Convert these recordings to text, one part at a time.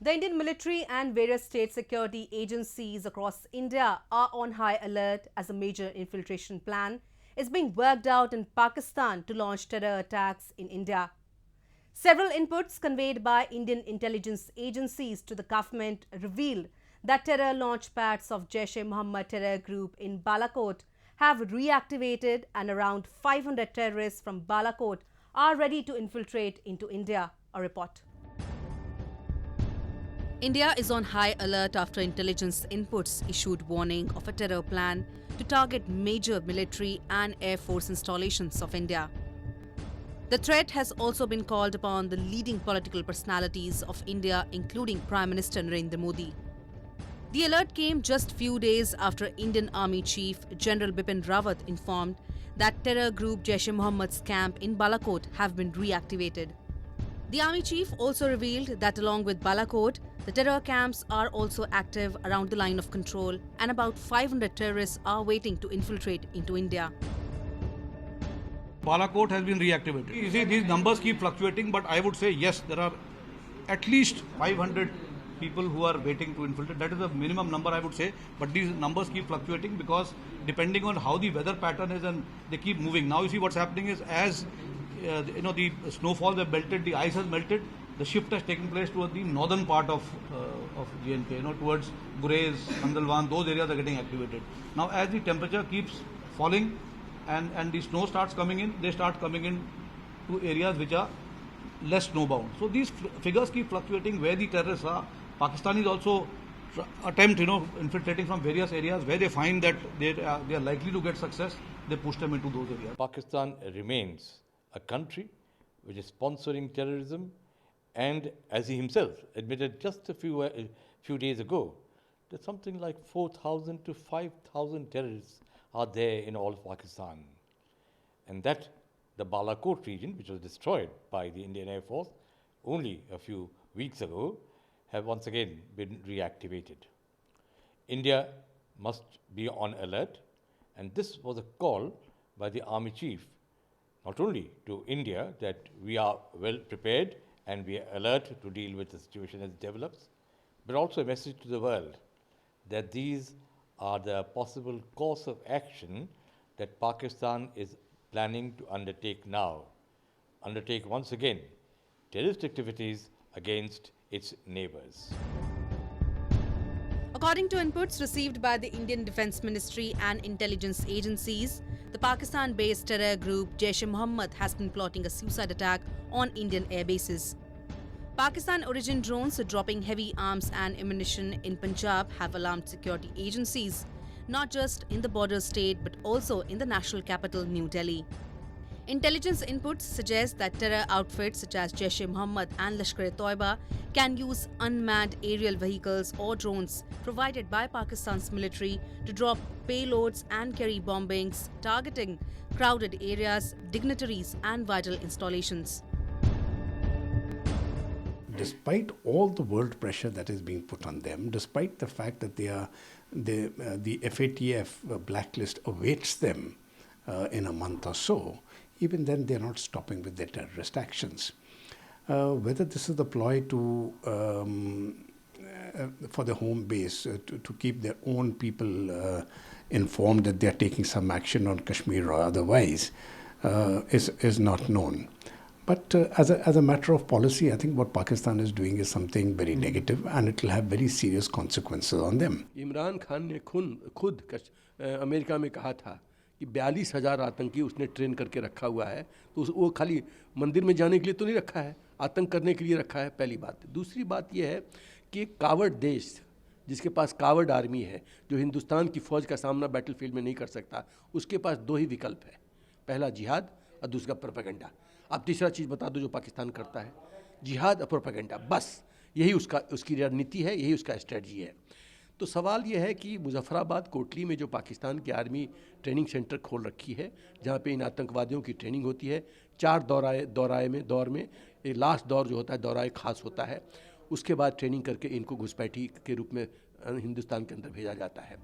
The Indian military and various state security agencies across India are on high alert as a major infiltration plan is being worked out in Pakistan to launch terror attacks in India. Several inputs conveyed by Indian intelligence agencies to the government revealed that terror launch pads of Jaish-e-Mohammad terror group in Balakot have reactivated and around 500 terrorists from Balakot are ready to infiltrate into India. A report. India is on high alert after intelligence inputs issued warning of a terror plan to target major military and air force installations of India. The threat has also been called upon the leading political personalities of India, including Prime Minister Narendra Modi. The alert came just few days after Indian Army Chief General Bipin Rawat informed that terror group Jaish-e-Mohammad's camp in Balakot have been reactivated. The Army Chief also revealed that along with Balakot, the terror camps are also active around the line of control and about 500 terrorists are waiting to infiltrate into India. Balakot has been reactivated. You see, these numbers keep fluctuating, but I would say yes, there are at least 500 people who are waiting to infiltrate. That is the minimum number I would say, but these numbers keep fluctuating because depending on how the weather pattern is and they keep moving. Now you see what's happening is as the snowfalls have melted, the ice has melted, the shift has taken place towards the northern part of J&K, towards Gurez, Andalwan, those areas are getting activated. Now as the temperature keeps falling and the snow starts coming in, they start coming in to areas which are less snowbound. So these figures keep fluctuating where the terrorists are. Pakistanis also attempt, infiltrating from various areas where they find that they are likely to get success, they push them into those areas. Pakistan remains a country which is sponsoring terrorism, and as he himself admitted just a few days ago, that something like 4,000 to 5,000 terrorists are there in all of Pakistan, and that the Balakot region, which was destroyed by the Indian Air Force only a few weeks ago, have once again been reactivated. India must be on alert, and this was a call by the Army Chief, not only to India that we are well prepared and we are alert to deal with the situation as it develops, but also a message to the world that these are the possible course of action that Pakistan is planning to undertake now. Undertake once again terrorist activities against its neighbors. According to inputs received by the Indian Defence Ministry and intelligence agencies, the Pakistan-based terror group Jaish-e-Mohammed has been plotting a suicide attack on Indian air bases. Pakistan-origin drones dropping heavy arms and ammunition in Punjab have alarmed security agencies, not just in the border state but also in the national capital, New Delhi. Intelligence inputs suggest that terror outfits such as Jaish-e-Mohammed and Lashkar-e-Taiba can use unmanned aerial vehicles or drones provided by Pakistan's military to drop payloads and carry bombings targeting crowded areas, dignitaries and vital installations. Despite all the world pressure that is being put on them, despite the fact that the FATF blacklist awaits them in a month or so, even then they're not stopping with their terrorist actions. Whether this is the ploy to for the home base to keep their own people informed that they're taking some action on Kashmir or otherwise is not known. But as a matter of policy, I think what Pakistan is doing is something very negative, and it will have very serious consequences on them. Imran Khan ने खुद America में कहा था कि 42,000 आतंकी उसने train करके रखा हुआ है, तो वो खाली मंदिर में जाने के लिए तो नहीं रखा है, आतंक करने के लिए रखा है, पहली बात। दूसरी बात यह है कि एक कावड़ देश जिसके पास कावड़ आर्मी है, जो हिंदुस्तान की फ़ौज का सामना बैटलफील्ड में नहीं कर सकता, उसके पास दो ही विकल्प है, पहला जिहाद और दूसरा प्रोपेगेंडा। आप तीसरा चीज़ बता दो जो पाकिस्तान करता है, जिहाद और प्रोपेगेंडा, बस यही उसकी रणनीति है, यही उसका स्ट्रेटजी है। तो सवाल ये है कि मुजफ्फराबाद कोटली में जो पाकिस्तान की आर्मी ट्रेनिंग सेंटर खोल रखी है, जहाँ पे इन आतंकवादियों की ट्रेनिंग होती है, 4 दौर में लास्ट दौर जो होता है दौराए खास होता है, उसके बाद ट्रेनिंग करके इनको घुसपैठी के रूप में हिंदुस्तान के अंदर भेजा जाता है।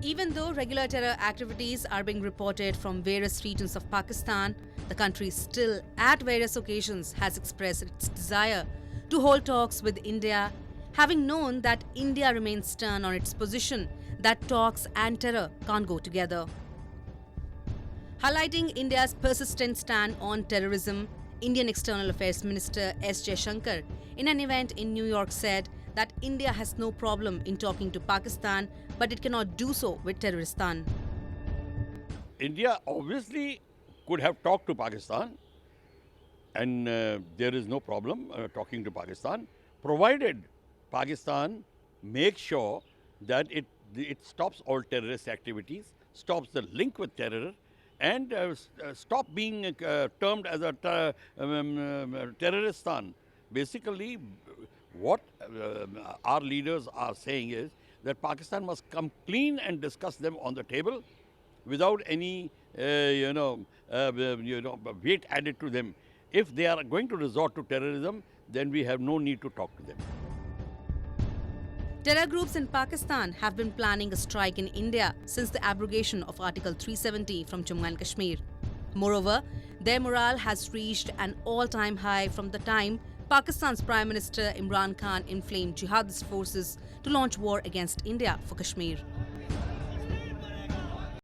Even though regular terror activities are being reported from various regions of Pakistan, the country still, at various occasions, has expressed its desire to hold talks with India, having known that India remains stern on its position that talks and terror can't go together. Highlighting India's persistent stand on terrorism, Indian External Affairs Minister S. Jaishankar, in an event in New York, said that India has no problem in talking to Pakistan, but it cannot do so with Terroristan. India obviously could have talked to Pakistan, and there is no problem talking to Pakistan, provided Pakistan makes sure that it stops all terrorist activities, stops the link with terror, and stop being termed as a terroristan. Basically, what our leaders are saying is that Pakistan must come clean and discuss them on the table without any weight added to them. If they are going to resort to terrorism, then we have no need to talk to them. Terror groups in Pakistan have been planning a strike in India since the abrogation of Article 370 from Jammu and Kashmir. Moreover, their morale has reached an all-time high from the time Pakistan's Prime Minister Imran Khan inflamed jihadist forces to launch war against India for Kashmir.